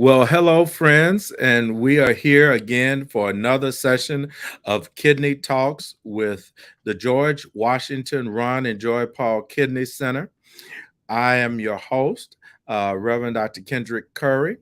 Well, hello, friends, and we are here again for another session of Kidney Talks with the George Washington Ron and Joy Paul Kidney Center. I am your host, Reverend Dr. Kendrick Curry,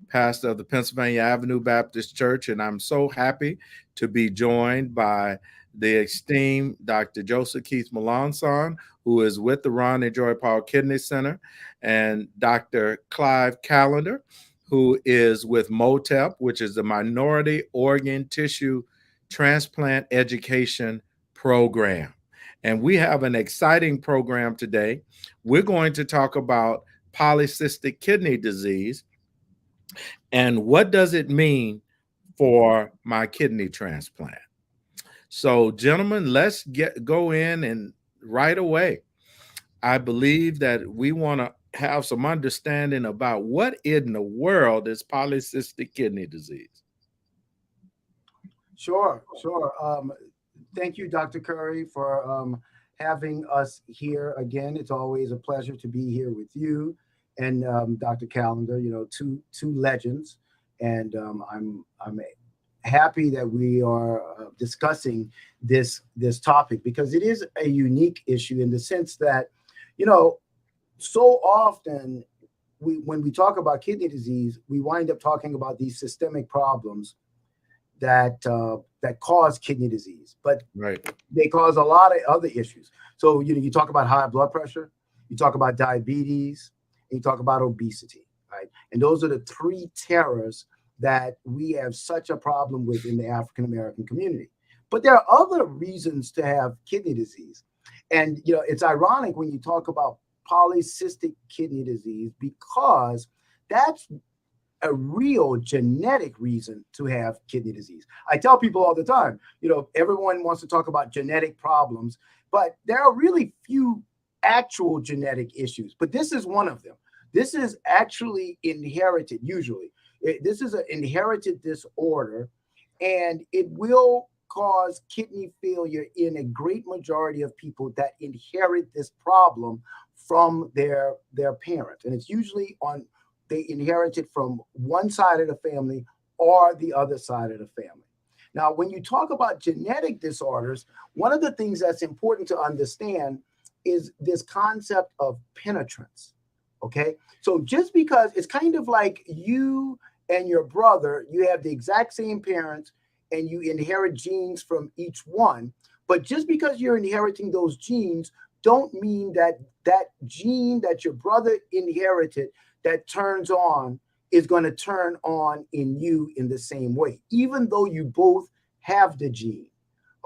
pastor of the Pennsylvania Avenue Baptist Church, and I'm so happy to be joined by the esteemed Dr. Joseph Keith Melanson, who is with the Ron and Joy Paul Kidney Center, and Dr. Clive Callender, who is with MOTEP, which is the Minority Organ Tissue Transplant Education Program. And we have an exciting program today. We're going to talk about polycystic kidney disease and what does it mean for my kidney transplant. So, gentlemen, let's go in and right away. I believe that we want to have some understanding about what in the world is polycystic kidney disease. Sure. Thank you, Dr. Curry, for having us here again. It's always a pleasure to be here with you and Dr. Callender. You know, two legends, and I'm happy that we are discussing this topic because it is a unique issue in the sense that, you know, so often when we talk about kidney disease, we wind up talking about these systemic problems that cause kidney disease, but Right. they cause a lot of other issues. So you talk about high blood pressure, you talk about diabetes, and you talk about obesity, right? And those are the three terrors that we have such a problem with in the African American community. But there are other reasons to have kidney disease, and it's ironic when you talk about polycystic kidney disease because that's a real genetic reason to have kidney disease. I tell people all the time, everyone wants to talk about genetic problems, but there are really few actual genetic issues. But this is one of them. This is actually inherited, usually. This is an inherited disorder, and it will cause kidney failure in a great majority of people that inherit this problem from their parents. And it's usually they inherit it from one side of the family or the other side of the family. Now, when you talk about genetic disorders, one of the things that's important to understand is this concept of penetrance. Okay. So just because it's kind of like you and your brother, you have the exact same parents and you inherit genes from each one. But just because you're inheriting those genes, don't mean that that gene that your brother inherited that turns on is going to turn on in you in the same way, even though you both have the gene.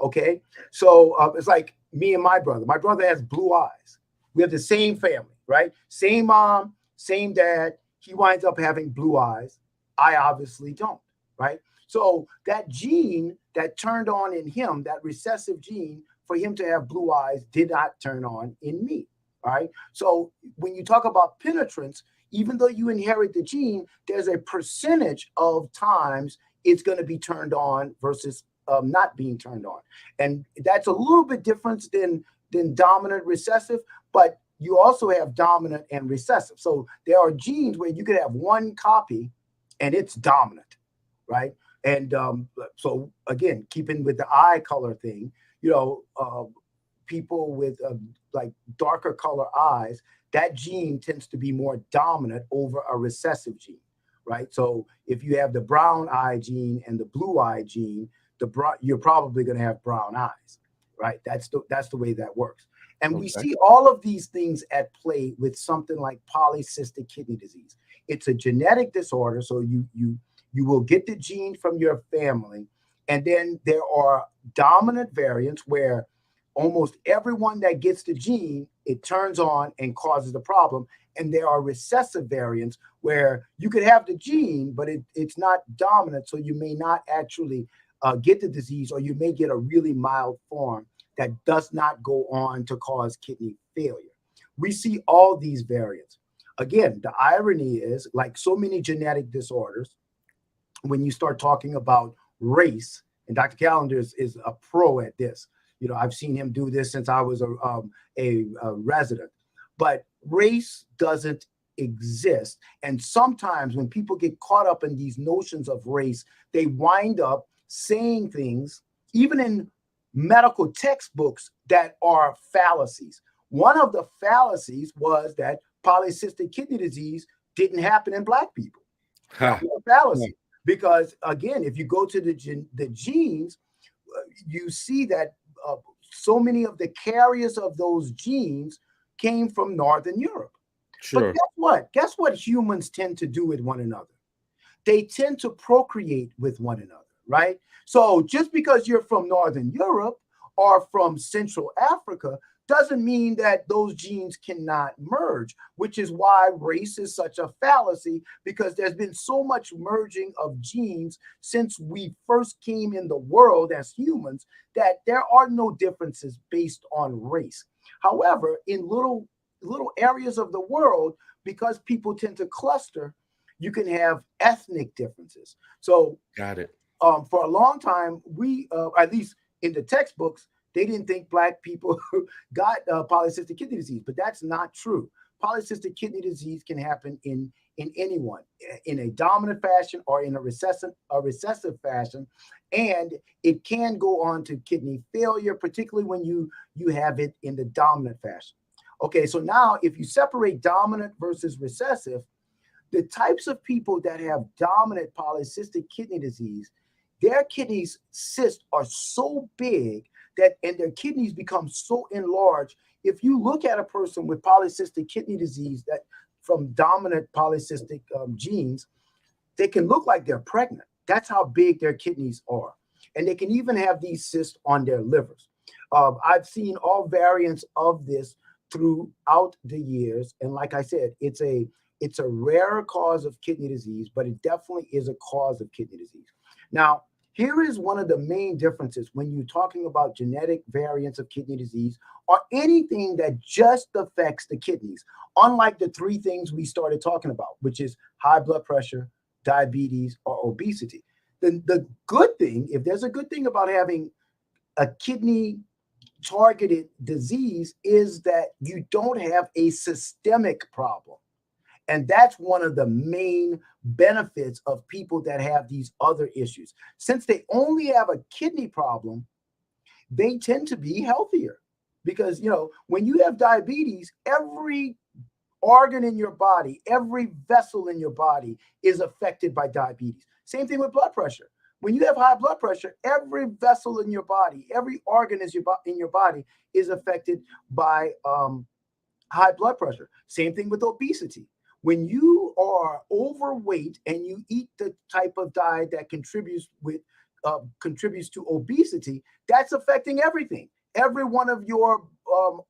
Okay. So it's like me and my brother. My brother has blue eyes. We have the same family, right? Same mom, same dad. He winds up having blue eyes. I obviously don't, right? So that gene that turned on in him, that recessive gene for him to have blue eyes, did not turn on in me. All right. So when you talk about penetrance, even though you inherit the gene, there's a percentage of times it's going to be turned on versus not being turned on. And that's a little bit different than dominant recessive, but you also have dominant and recessive. So there are genes where you could have one copy and it's dominant, right? And so again, keeping with the eye color thing, people with like darker color eyes, that gene tends to be more dominant over a recessive gene, right? So if you have the brown eye gene and the blue eye gene, you're probably going to have brown eyes, right? That's the way that works. And we see all of these things at play with something like polycystic kidney disease. It's a genetic disorder, so you will get the gene from your family, and then there are dominant variants where almost everyone that gets the gene, it turns on and causes the problem. And there are recessive variants where you could have the gene, but it's not dominant. So you may not actually get the disease, or you may get a really mild form that does not go on to cause kidney failure. We see all these variants. Again, the irony is, like so many genetic disorders, when you start talking about race, and Dr. Callender is a pro at this. I've seen him do this since I was a resident. But race doesn't exist. And sometimes when people get caught up in these notions of race, they wind up saying things, even in medical textbooks, that are fallacies. One of the fallacies was that polycystic kidney disease didn't happen in Black people. That Ha. was a fallacy. Because again, if you go to the genes, you see that so many of the carriers of those genes came from Northern Europe. But Sure. guess what? Guess what humans tend to do with one another? They tend to procreate with one another, right? So just because you're from Northern Europe or from Central Africa doesn't mean that those genes cannot merge, which is why race is such a fallacy, because there's been so much merging of genes since we first came in the world as humans that there are no differences based on race. However, in little areas of the world, because people tend to cluster, you can have ethnic differences. So Got it. for a long time, we, at least in the textbooks, they didn't think Black people got polycystic kidney disease, but that's not true. Polycystic kidney disease can happen in anyone, in a dominant fashion or in a recessive fashion, and it can go on to kidney failure, particularly when you have it in the dominant fashion. Okay, so now if you separate dominant versus recessive, the types of people that have dominant polycystic kidney disease, their kidneys cysts are so big that, and their kidneys become so enlarged. If you look at a person with polycystic kidney disease that from dominant polycystic genes, they can look like they're pregnant. That's how big their kidneys are. And they can even have these cysts on their livers. I've seen all variants of this throughout the years. And like I said, it's a rare cause of kidney disease, but it definitely is a cause of kidney disease. Now, here is one of the main differences when you're talking about genetic variants of kidney disease or anything that just affects the kidneys, unlike the three things we started talking about, which is high blood pressure, diabetes, or obesity. The good thing, if there's a good thing about having a kidney targeted disease, is that you don't have a systemic problem. And that's one of the main benefits of people that have these other issues. Since they only have a kidney problem, they tend to be healthier. Because, when you have diabetes, every organ in your body, every vessel in your body is affected by diabetes. Same thing with blood pressure. When you have high blood pressure, every vessel in your body, every organ in your body is affected by high blood pressure. Same thing with obesity. When you are overweight and you eat the type of diet that contributes to obesity, that's affecting everything. Every one of your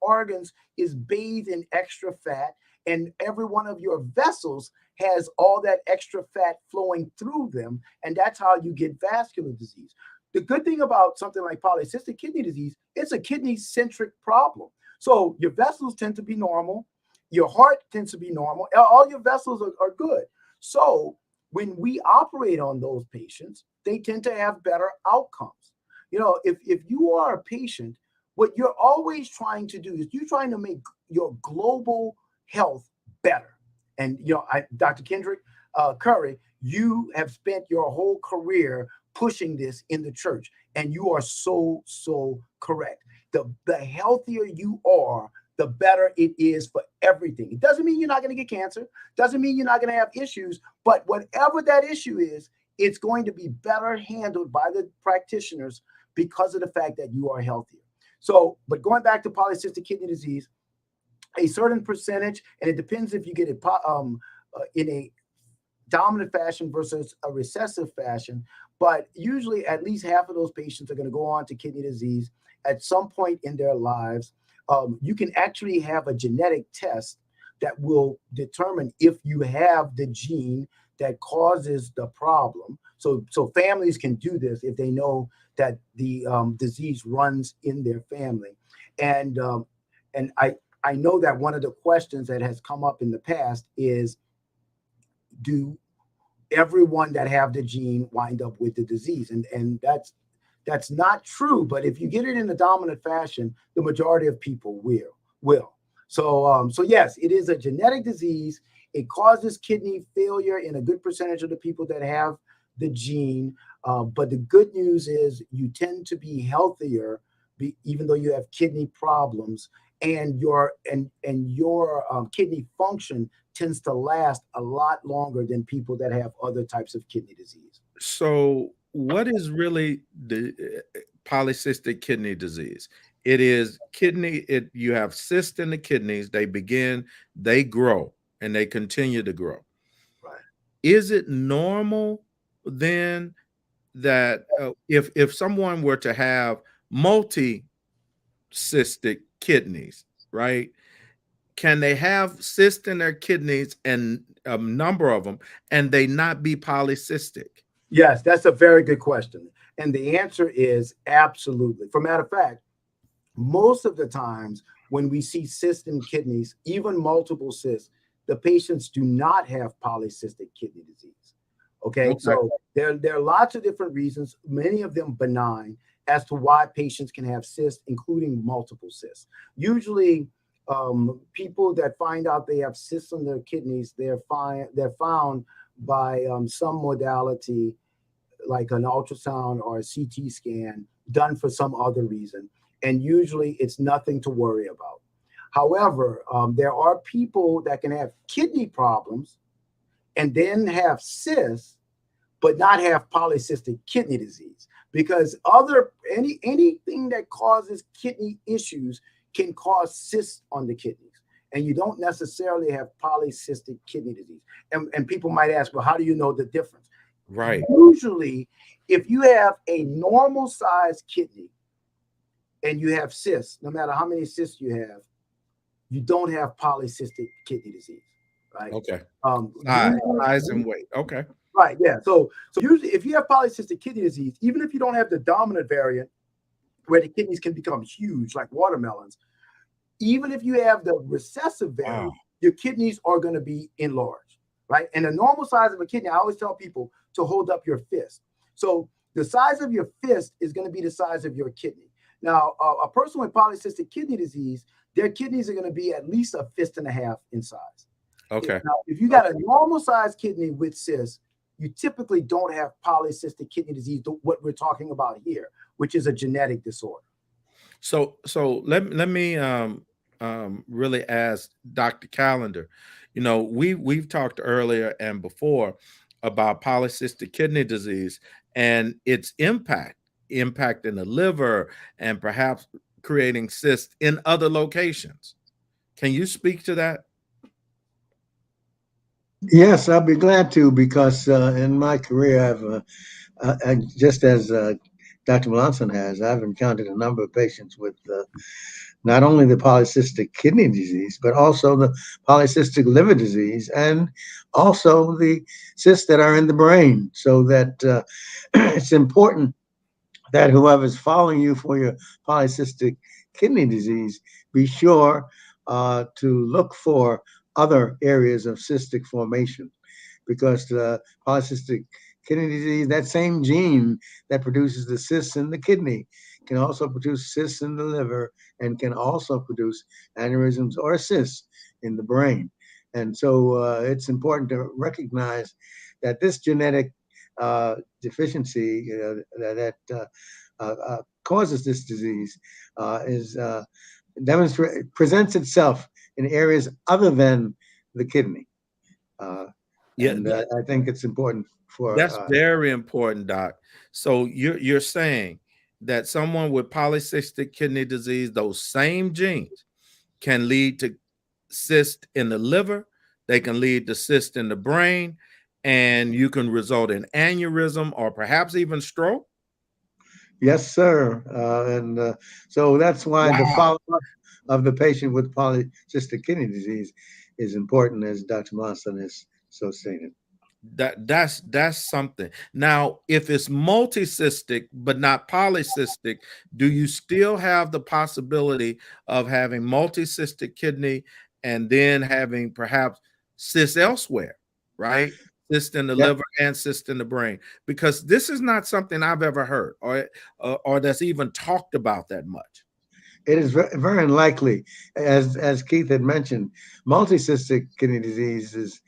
organs is bathed in extra fat, and every one of your vessels has all that extra fat flowing through them, and that's how you get vascular disease. The good thing about something like polycystic kidney disease, it's a kidney-centric problem. So your vessels tend to be normal. Your heart tends to be normal. All your vessels are good. So when we operate on those patients, they tend to have better outcomes. If you are a patient, what you're always trying to do is you're trying to make your global health better. And, Dr. Kendrick Curry, you have spent your whole career pushing this in the church, and you are so correct. The healthier you are, the better it is for everything. It doesn't mean you're not going to get cancer. Doesn't mean you're not going to have issues. But whatever that issue is, it's going to be better handled by the practitioners because of the fact that you are healthier. So, but going back to polycystic kidney disease, a certain percentage, and it depends if you get it in a dominant fashion versus a recessive fashion, but usually at least half of those patients are going to go on to kidney disease at some point in their lives. You can actually have a genetic test that will determine if you have the gene that causes the problem. So families can do this if they know that the disease runs in their family. And I know that one of the questions that has come up in the past is, do everyone that have the gene wind up with the disease? And that's not true. But if you get it in a dominant fashion, the majority of people will. So yes, it is a genetic disease. It causes kidney failure in a good percentage of the people that have the gene. But the good news is you tend to be healthier, even though you have kidney problems, and your kidney function tends to last a lot longer than people that have other types of kidney disease. So, what is really the polycystic kidney disease? It is kidney. You have cysts in the kidneys. They grow, and they continue to grow. Right. Is it normal then that if someone were to have multi cystic kidneys, right? Can they have cysts in their kidneys and a number of them, and they not be polycystic? Yes, that's a very good question. And the answer is absolutely. For matter of fact, most of the times when we see cysts in kidneys, even multiple cysts, the patients do not have polycystic kidney disease. Okay, Okay. so there are lots of different reasons, many of them benign, as to why patients can have cysts, including multiple cysts. Usually, people that find out they have cysts in their kidneys, they're found by some modality like an ultrasound or a CT scan done for some other reason. And usually it's nothing to worry about. However, there are people that can have kidney problems and then have cysts, but not have polycystic kidney disease, because anything that causes kidney issues can cause cysts on the kidneys. And you don't necessarily have polycystic kidney disease. And people might ask, well, how do you know the difference? Right. Usually, if you have a normal sized kidney and you have cysts, no matter how many cysts you don't have polycystic kidney disease, right? Okay. Usually, Size and weight. Okay. right, yeah. So usually, if you have polycystic kidney disease, even if you don't have the dominant variant where the kidneys can become huge like watermelons, even if you have the recessive variant, Wow. your kidneys are going to be enlarged, right? And the normal size of a kidney, I always tell people to hold up your fist. So the size of your fist is going to be the size of your kidney. Now, a person with polycystic kidney disease, their kidneys are going to be at least a fist and a half in size. Okay. Now, if you got a normal sized kidney with cysts, you typically don't have polycystic kidney disease, what we're talking about here, which is a genetic disorder. So let me really ask Dr. Callender. You know, we've talked earlier and before about polycystic kidney disease and its impact in the liver and perhaps creating cysts in other locations. Can you speak to that? Yes, I'll be glad to, because in my career, just as Dr. Melanson has, I've encountered a number of patients with not only the polycystic kidney disease, but also the polycystic liver disease, and also the cysts that are in the brain. So that it's important that whoever's following you for your polycystic kidney disease, be sure to look for other areas of cystic formation, because the polycystic kidney disease, that same gene that produces the cysts in the kidney, can also produce cysts in the liver, and can also produce aneurysms or cysts in the brain. And so it's important to recognize that this genetic deficiency that causes this disease is presents itself in areas other than the kidney. Uh, Yeah, and I think it's important for that's very important, Doc. So you're saying that someone with polycystic kidney disease, those same genes can lead to cyst in the liver, they can lead to cyst in the brain, and you can result in aneurysm or perhaps even stroke. yes, sir. And so that's why the Wow. follow-up of the patient with polycystic kidney disease is important, as Dr. Monson has so stated. That's something. Now, if it's multicystic but not polycystic, do you still have the possibility of having multicystic kidney and then having perhaps cysts elsewhere, right? Cyst in the Yep. liver and cyst in the brain, because this is not something I've ever heard or that's even talked about that much. it is very unlikely, as Keith had mentioned. Multicystic kidney disease is,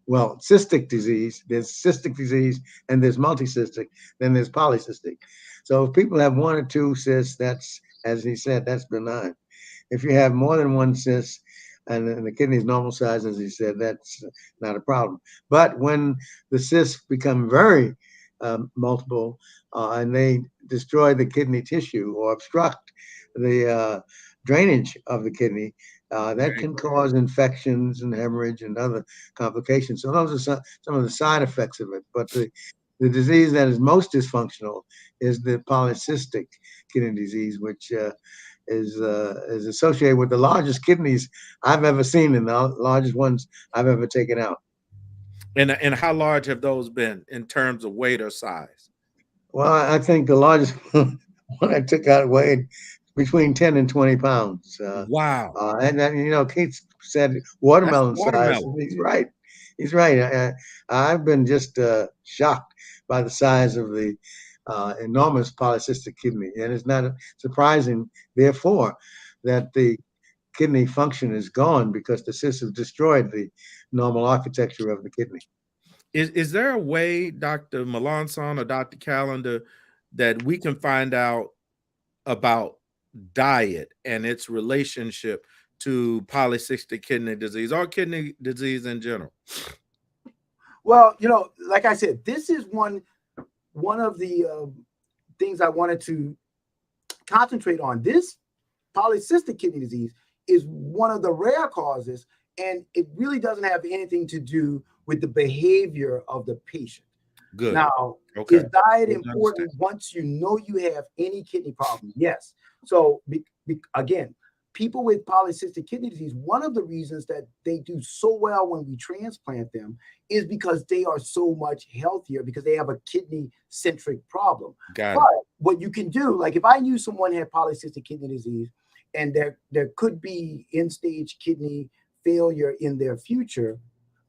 well, cystic disease. There's cystic disease, and there's multicystic. Then there's polycystic. So if people have one or two cysts, that's, as he said, that's benign. If you have more than one cyst and the kidney is normal size, as he said, that's not a problem. But when the cysts become very multiple and they destroy the kidney tissue or obstruct the drainage of the kidney, that can cause infections and hemorrhage and other complications. So those are some of the side effects of it. But the disease that is most dysfunctional is the polycystic kidney disease, which is associated with the largest kidneys I've ever seen and the largest ones I've ever taken out. And how large have those been in terms of weight or size? Well, I think the largest one I took out weighed between 10 and 20 pounds. Wow. And then, Keith said That's watermelon size. watermelon. He's right. He's right. I've been just shocked by the size of the enormous polycystic kidney. And it's not surprising, therefore, that the kidney function is gone because the cysts have destroyed the normal architecture of the kidney. Is there a way, Dr. Melanson or Dr. Callender, that we can find out about diet and its relationship to polycystic kidney disease or kidney disease in general? Well, like I said, this is one of the things I wanted to concentrate on. This polycystic kidney disease is one of the rare causes, and it really doesn't have anything to do with the behavior of the patient. Good. Now, Okay. is diet important once you know you have any kidney problem? Yes. So again, people with polycystic kidney disease, one of the reasons that they do so well when we transplant them is because they are so much healthier because they have a kidney-centric problem. Got but it. what you can do, like if I knew someone had polycystic kidney disease and there could be end-stage kidney failure in their future,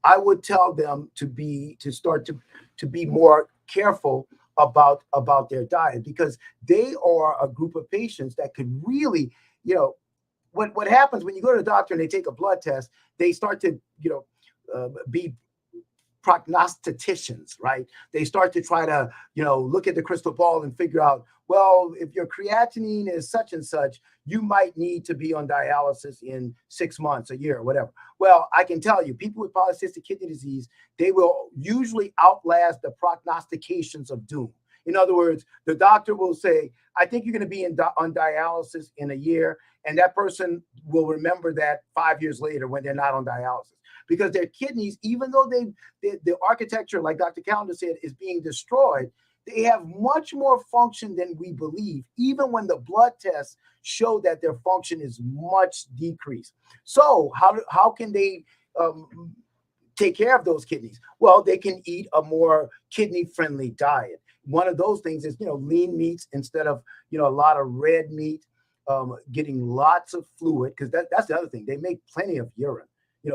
I would tell them to start to be more careful about their diet, because they are a group of patients that could really, what happens when you go to the doctor and they take a blood test, they start to be prognosticicians, right? They start to try to look at the crystal ball and figure out, well, if your creatinine is such and such, you might need to be on dialysis in 6 months, a year, whatever. Well, I can tell you, people with polycystic kidney disease, they will usually outlast the prognostications of doom. In other words, the doctor will say, I think you're going to be on dialysis in a year. And that person will remember that 5 years later when they're not on dialysis, because their kidneys, even though the architecture, like Dr. Callender said, is being destroyed, they have much more function than we believe, even when the blood tests show that their function is much decreased. So how can they take care of those kidneys? Well, they can eat a more kidney-friendly diet. One of those things is, lean meats instead of, a lot of red meat, getting lots of fluid, because that's the other thing. They make plenty of urine.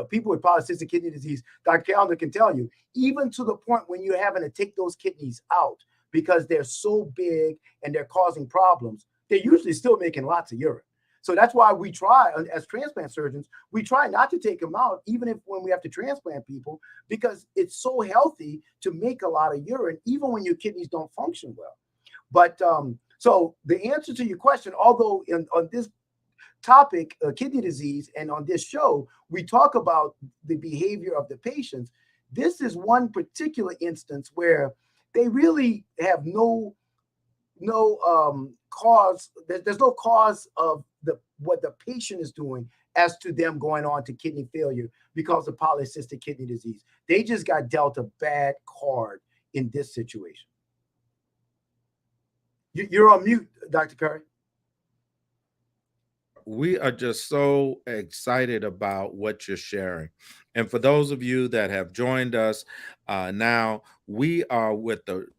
People with polycystic kidney disease, Dr. Callender can tell you, even to the point when you're having to take those kidneys out because they're so big and they're causing problems, they're usually still making lots of urine. So that's why we try, as transplant surgeons, we try not to take them out, even if when we have to transplant people, because it's so healthy to make a lot of urine, even when your kidneys don't function well. But so the answer to your question, although on this topic, kidney disease, and on this show, we talk about the behavior of the patients, this is one particular instance where they really have no cause. There's no cause of what the patient is doing as to them going on to kidney failure because of polycystic kidney disease. They just got dealt a bad card in this situation. You're on mute, Dr. Curry. We are just so excited about what you're sharing. And for those of you that have joined us now, we are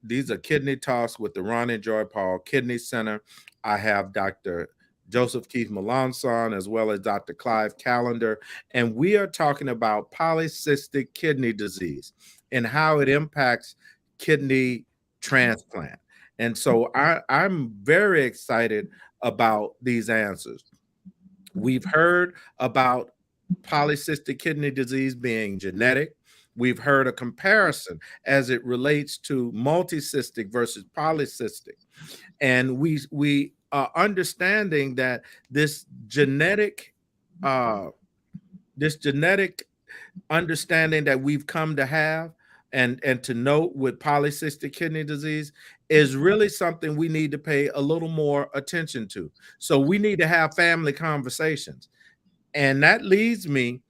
these are Kidney Talks with the Ron and Joy Paul Kidney Center. I have Dr. Joseph Keith Melanson as well as Dr. Clive Callender, and we are talking about polycystic kidney disease and how it impacts kidney transplant. And so I'm very excited about these answers. We've heard about polycystic kidney disease being genetic. We've heard a comparison as it relates to multicystic versus polycystic. And we are understanding that this genetic uh, this genetic understanding that we've come to have and to note with polycystic kidney disease is really something we need to pay a little more attention to. So we need to have family conversations. And that leads me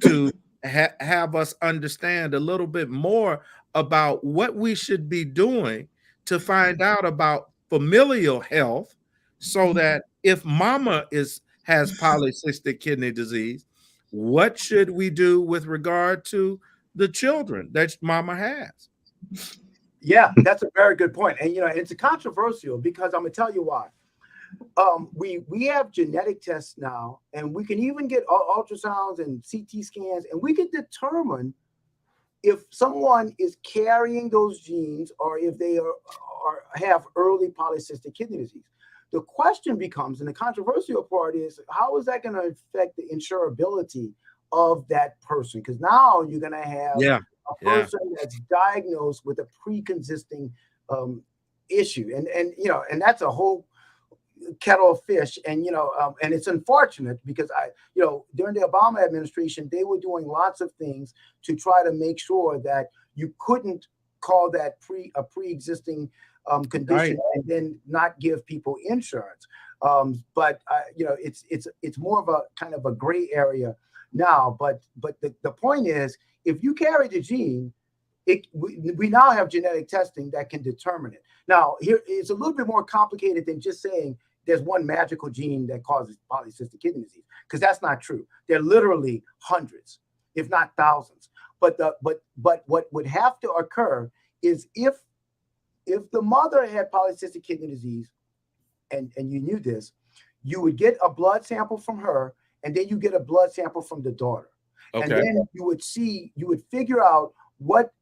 to have us understand a little bit more about what we should be doing to find out about familial health, so that if mama has polycystic kidney disease, what should we do with regard to the children that mama has? Yeah, that's a very good point. And it's a controversial because I'm gonna tell you why. We have genetic tests now, and we can even get ultrasounds and CT scans, and we can determine if someone is carrying those genes or if they are have early polycystic kidney disease. The question becomes, and the controversial part is, how is that going to affect the insurability of that person? Because now you're going to have a person that's diagnosed with a pre-existing issue, and that's a whole kettle of fish. And and it's unfortunate because during the Obama administration, they were doing lots of things to try to make sure that you couldn't call that a pre-existing condition, and then not give people insurance. But it's more of a kind of a gray area now. But the point is, if you carry the gene, we now have genetic testing that can determine it. Now, here it's a little bit more complicated than just saying there's one magical gene that causes polycystic kidney disease, because that's not true. There are literally hundreds, if not thousands. But what would have to occur is if the mother had polycystic kidney disease, and you knew this, you would get a blood sample from her, and then you get a blood sample from the daughter. Okay. And then you would figure out what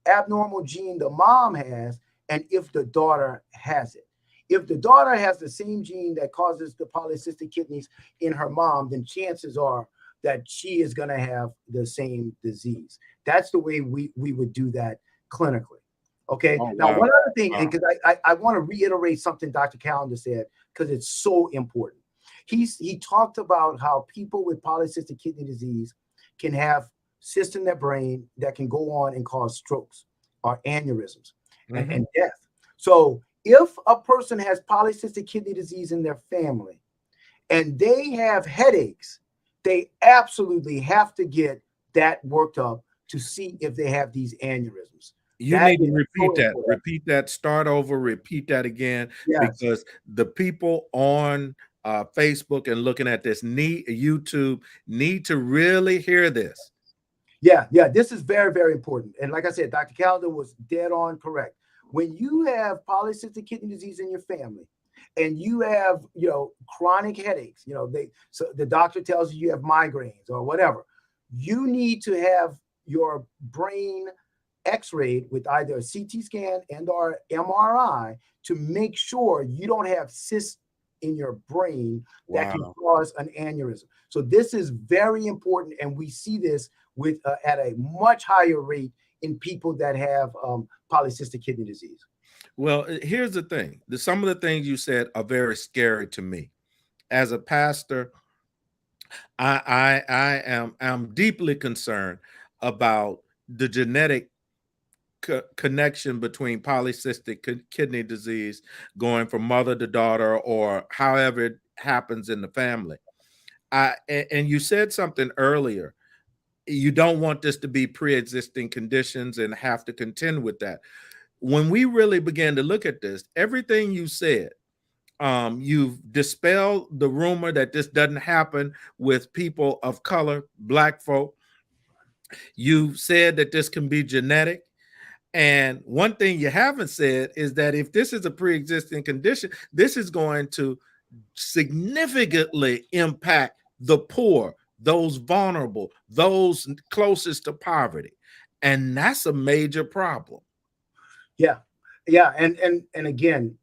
abnormal gene the mom has, and if the daughter has it. If the daughter has the same gene that causes the polycystic kidneys in her mom, then chances are that she is going to have the same disease. That's the way we would do that clinically. Okay. Oh, now, wow. One other thing, because I want to reiterate something Dr. Callender said, because it's so important. He talked about how people with polycystic kidney disease can have cysts in their brain that can go on and cause strokes or aneurysms and death. So if a person has polycystic kidney disease in their family and they have headaches, they absolutely have to get that worked up to see if they have these aneurysms. You need to repeat that. Repeat that. Start over. Repeat that again. Yes. Because the people on Facebook and looking at this YouTube need to really hear this. Yeah. This is very, very important. And like I said, Dr. Callender was dead on correct. When you have polycystic kidney disease in your family and you have, chronic headaches, so the doctor tells you have migraines or whatever, you need to have your brain x-rayed with either a CT scan and or MRI to make sure you don't have cysts in your brain that can cause an aneurysm. So this is very important. And we see this with at a much higher rate in people that have polycystic kidney disease. Well, here's the thing. Some of the things you said are very scary to me. As a pastor, I am deeply concerned about the genetic connection between polycystic kidney disease going from mother to daughter, or however it happens in the family. And you said something earlier. You don't want this to be pre-existing conditions and have to contend with that. When we really began to look at this, everything you said, you've dispelled the rumor that this doesn't happen with people of color, Black folk. You've said that this can be genetic. And one thing you haven't said is that if this is a pre-existing condition, this is going to significantly impact the poor, those vulnerable, those closest to poverty. And that's a major problem. Yeah. And again,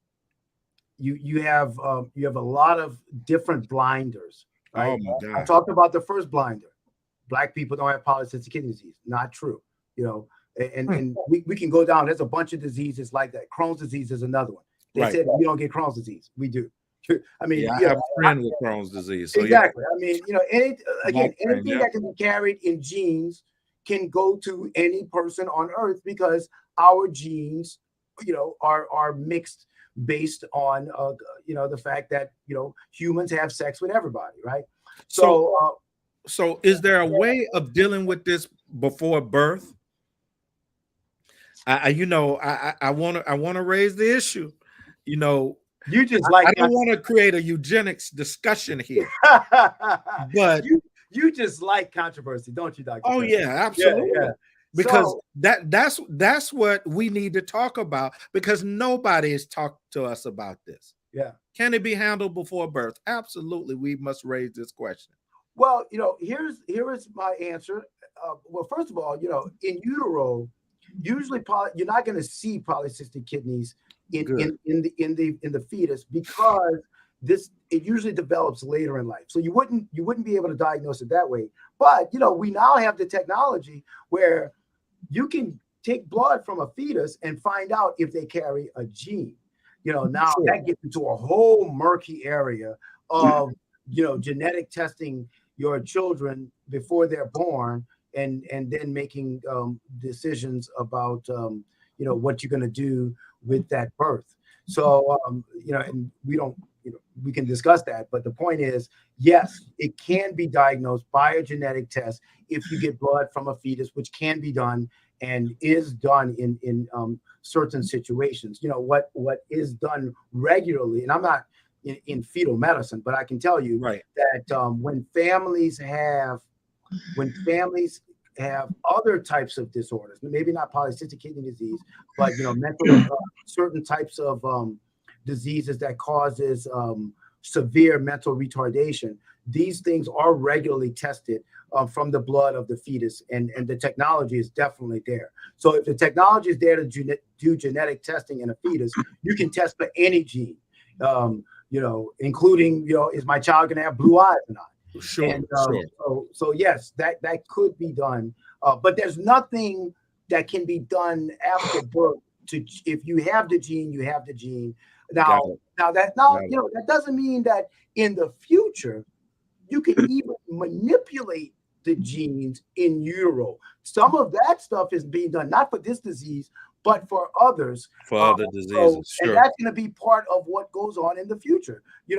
you have a lot of different blinders Right? Oh my I God. talked about the first blinder. Black people don't have polycystic kidney disease. Not true. You know, and we can go down. There's a bunch of diseases like that. Crohn's disease is another one. They Right. said we don't get Crohn's disease. We do. I mean, Yeah, I you have know, a friend with Crohn's disease. So yeah, exactly. I mean, you know, black friend, anything yeah. that can be carried in genes can go to any person on Earth because our genes, you know, are mixed based on, you know, the fact that, you know, humans have sex with everybody, right? So so is there a way of dealing with this before birth? You know, I want to raise the issue. You know, You just I like don't want to create a eugenics discussion here, but you just like controversy, don't you, Dr. oh Pepper? yeah, absolutely. Yeah. Because So that's what we need to talk about, because nobody has talked to us about this. yeah. Can it be handled before birth? Absolutely, we must raise this question. Well, you know, here is my answer. Well, first of all, you know, in utero, usually you're not going to see polycystic kidneys Good. in the fetus because it usually develops later in life. So you wouldn't be able to diagnose it that way. But you know, we now have the technology where you can take blood from a fetus and find out if they carry a gene. You know, now Sure. that gets into a whole murky area of, you know, genetic testing your children before they're born and then making decisions about you know, what you're going to do with that birth. So you know, and we don't, you know, we can discuss that, but the point is, yes, it can be diagnosed by a genetic test if you get blood from a fetus, which can be done and is done in certain situations. You know, what is done regularly, and I'm not in fetal medicine, but I can tell you Right. that when families have other types of disorders, maybe not polycystic kidney disease, but you know, mental certain types of diseases that causes severe mental retardation. These things are regularly tested from the blood of the fetus, and the technology is definitely there. So if the technology is there to do genetic testing in a fetus, you can test for any gene. You know, including, you know, is my child going to have blue eyes or not? Sure. And Sure. so yes, that could be done, but there's nothing that can be done after birth. To if you have the gene, you have the gene. Now, Got it. you know, that doesn't mean that in the future you can even manipulate the genes in utero. Some of that stuff is being done not for this disease, but for others. For other diseases, And sure. that's going to be part of what goes on in the future. You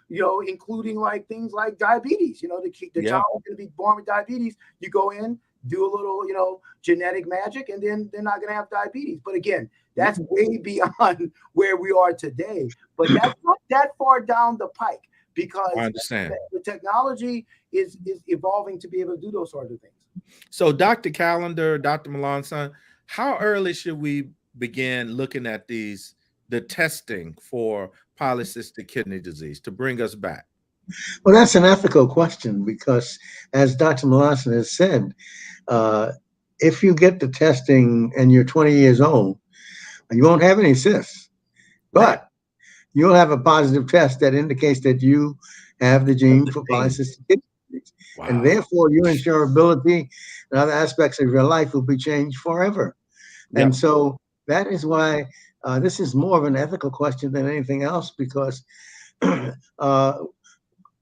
know, including like things like diabetes. You know, the Yeah. child is going to be born with diabetes. You go in, do a little, you know, genetic magic, and then they're not going to have diabetes. But again, that's way beyond where we are today. But that's not that far down the pike, because I understand. the technology is evolving to be able to do those sorts of things. So, Dr. Callender, Dr. Melanson, how early should we begin looking at the testing for polycystic kidney disease, to bring us back? Well, that's an ethical question because, as Dr. Melanson has said, if you get the testing and you're 20 years old, you won't have any cysts, but you'll have a positive test that indicates that you have the gene for polycystic kidney disease. Wow. And therefore, your insurability and other aspects of your life will be changed forever. Yep. And so that is why this is more of an ethical question than anything else, because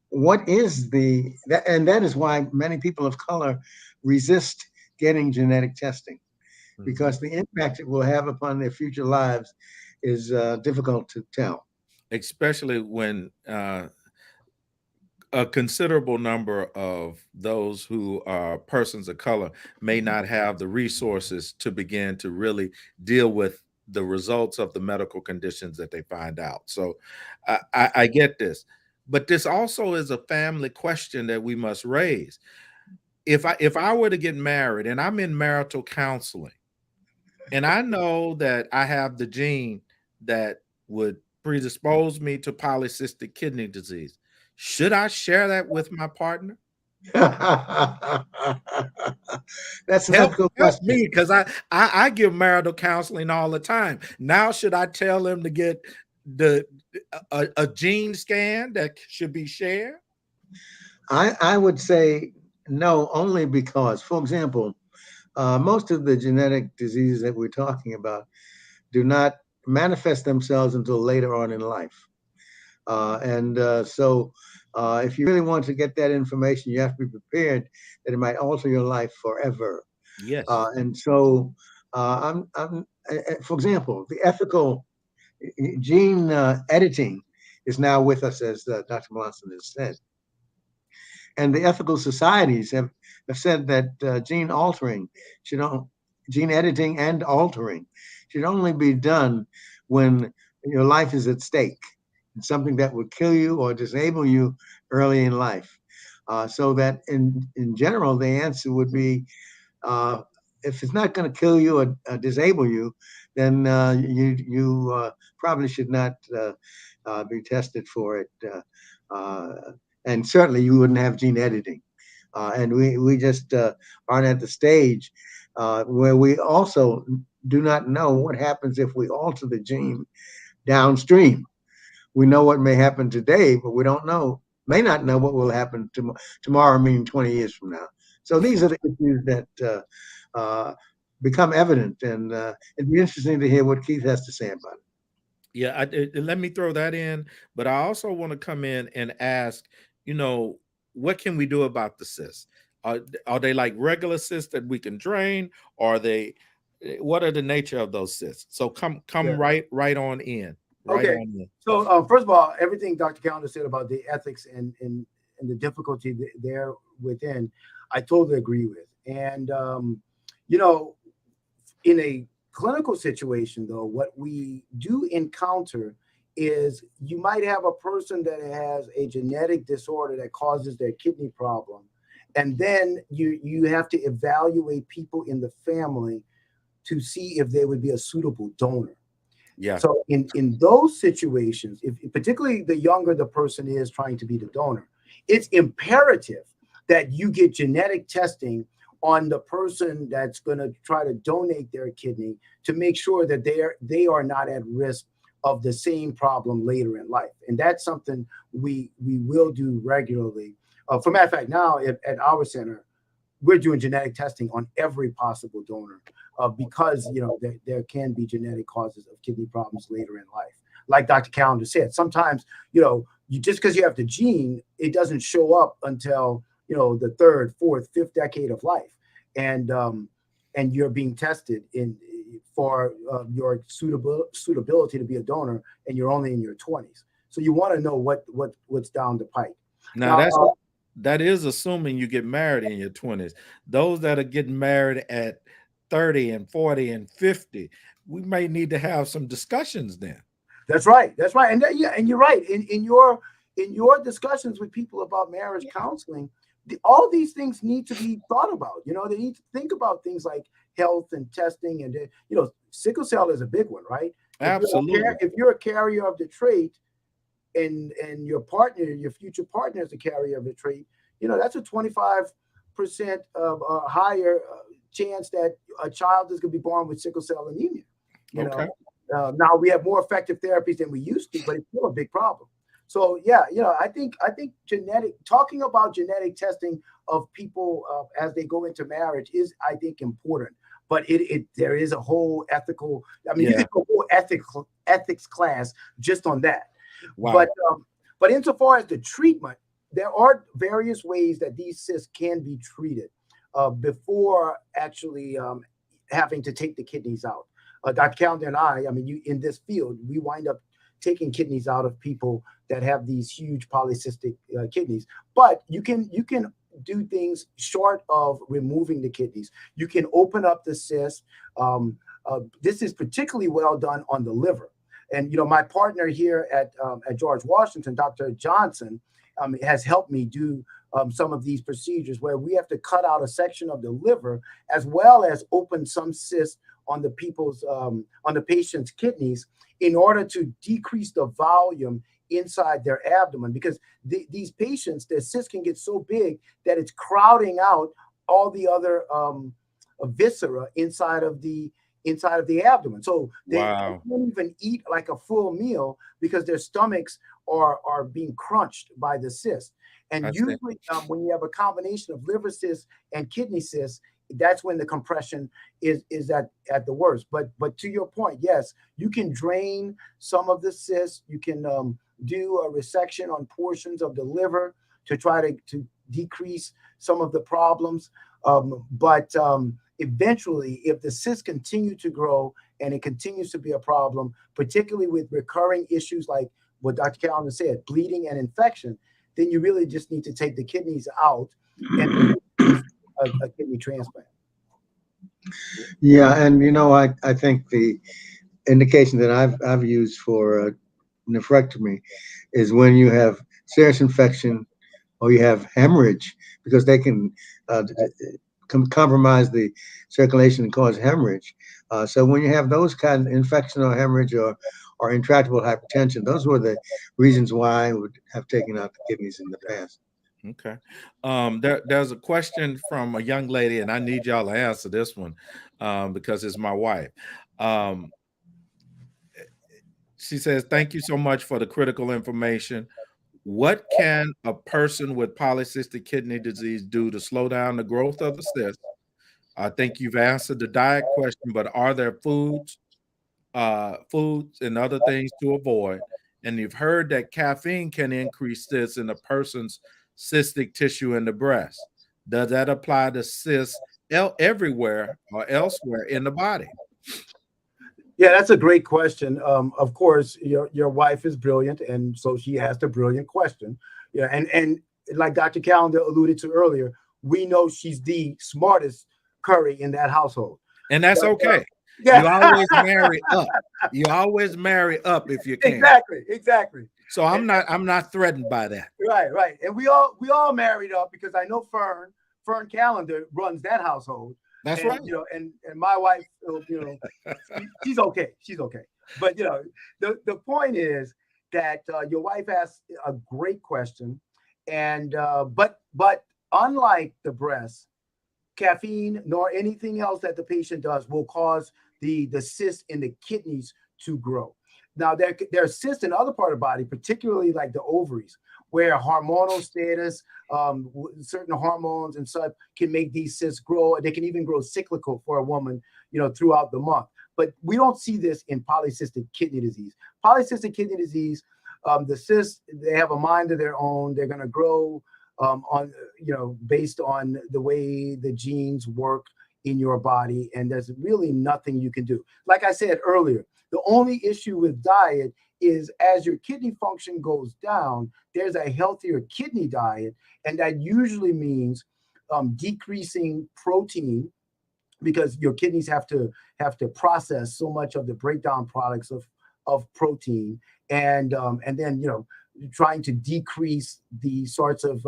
what is and that is why many people of color resist getting genetic testing, because the impact it will have upon their future lives is difficult to tell. Especially when a considerable number of those who are persons of color may not have the resources to begin to really deal with the results of the medical conditions that they find out. So I get this, but this also is a family question that we must raise. If I were to get married and I'm in marital counseling and I know that I have the gene that would predispose me to polycystic kidney disease, should I share that with my partner? That's an ethical Help question. me, because I give marital counseling all the time. Now, should I tell them to get a gene scan that should be shared? I would say no, only because, for example, most of the genetic diseases that we're talking about do not manifest themselves until later on in life. So if you really want to get that information, you have to be prepared that it might alter your life forever. Yes. And so, for example, the ethical gene editing is now with us, as Dr. Melanson has said. And the ethical societies have said that should gene editing and altering should only be done when your life is at stake. It's something that would kill you or disable you early in life. So that in general, the answer would be uh, if it's not going to kill you or disable you, then you probably should not be tested for it. And certainly you wouldn't have gene editing. And we just aren't at the stage where we also do not know what happens if we alter the gene downstream. We know what may happen today, but we may not know what will happen tomorrow, meaning 20 years from now. So these are the issues that become evident, and it'd be interesting to hear what Keith has to say about it. Yeah, let me throw that in, but I also want to come in and ask, what can we do about the cysts? Are they like regular cysts that we can drain? Or are they? What are the nature of those cysts? So come Yeah. right on in, right Okay. on in. So first of all, everything Dr. Calendar said about the ethics and the difficulty there within, I totally agree with. And you know, in a clinical situation, though, what we do encounter is you might have a person that has a genetic disorder that causes their kidney problem, and then you have to evaluate people in the family to see if they would be a suitable donor. Yeah. So in those situations, if particularly the younger the person is trying to be the donor, it's imperative that you get genetic testing on the person that's going to try to donate their kidney to make sure that they are not at risk of the same problem later in life. And that's something we will do regularly. For matter of fact, now at our center, we're doing genetic testing on every possible donor because there can be genetic causes of kidney problems later in life. Like Dr. Calendar said, sometimes you just because you have the gene, it doesn't show up until the third, fourth, fifth decade of life, and you're being tested for your suitability to be a donor, and you're only in your 20s. So you want to know what's down the pipe. Now that is assuming you get married in your 20s. Those that are getting married at 30 and 40 and 50, we may need to have some discussions then. That's right. That's right. And and you're right. In your discussions with people about marriage counseling, all these things need to be thought about. They need to think about things like health and testing, and sickle cell is a big one, right? Absolutely. If you're a carrier of the trait, and your future partner is a carrier of the trait, that's a 25% of a higher chance that a child is going to be born with sickle cell anemia. Okay. Now we have more effective therapies than we used to, but it's still a big problem. So I think talking about genetic testing of people as they go into marriage is, I think, important. But there is a whole ethical. I mean, you could do a whole ethics class just on that. Wow. But insofar as the treatment, there are various ways that these cysts can be treated before actually having to take the kidneys out. Dr. Calendar and I mean, in this field, we wind up taking kidneys out of people that have these huge polycystic kidneys. But you can do things short of removing the kidneys. You can open up the cyst. This is particularly well done on the liver. And my partner here at George Washington, Dr. Johnson, has helped me do some of these procedures where we have to cut out a section of the liver as well as open some cysts on the patient's kidneys in order to decrease the volume inside their abdomen, because these patients, their cysts can get so big that it's crowding out all the other viscera inside of the abdomen. So they can't even eat like a full meal because their stomachs are being crunched by the cyst. And I see. usually, when you have a combination of liver cysts and kidney cysts, that's when the compression is at the worst. But to your point, yes, you can drain some of the cysts. You can do a resection on portions of the liver to try to decrease some of the problems. But eventually, if the cysts continue to grow and it continues to be a problem, particularly with recurring issues like what Dr. Callan said, bleeding and infection, then you really just need to take the kidneys out and a kidney transplant. Yeah, and I think the indication that I've used for nephrectomy is when you have serious infection or you have hemorrhage, because they can compromise the circulation and cause hemorrhage. So when you have those kind of infection or hemorrhage or intractable hypertension, those were the reasons why I would have taken out the kidneys in the past. Okay. There's a question from a young lady, and I need y'all to answer this one because it's my wife. She says, "Thank you so much for the critical information. What can a person with polycystic kidney disease do to slow down the growth of the cyst? I think you've answered the diet question, but are there foods and other things to avoid? And you've heard that caffeine can increase cysts in a person's cystic tissue in the breast. Does that apply to cysts everywhere or elsewhere in the body?" Yeah, that's a great question. Of course, your wife is brilliant, and so she asked a brilliant question. Yeah, and like Dr. Callender alluded to earlier, we know she's the smartest Curry in that household. And that's But, okay. yeah, You always marry up. You always marry up if you can. exactly. So I'm not threatened by that. Right. And we all married up because I know Fern Callender runs that household. That's and, right. And my wife, she's okay. She's okay. But the point is that your wife asked a great question, and but unlike the breast, caffeine nor anything else that the patient does will cause the cyst in the kidneys to grow. Now there are cysts in other part of the body, particularly like the ovaries, where hormonal status, certain hormones and such can make these cysts grow. They can even grow cyclical for a woman, throughout the month. But we don't see this in polycystic kidney disease. Polycystic kidney disease, the cysts, they have a mind of their own. They're going to grow based on the way the genes work in your body, and there's really nothing you can do. Like I said earlier, the only issue with diet is as your kidney function goes down, there's a healthier kidney diet, and that usually means decreasing protein, because your kidneys have to process so much of the breakdown products of protein, and then trying to decrease the sorts of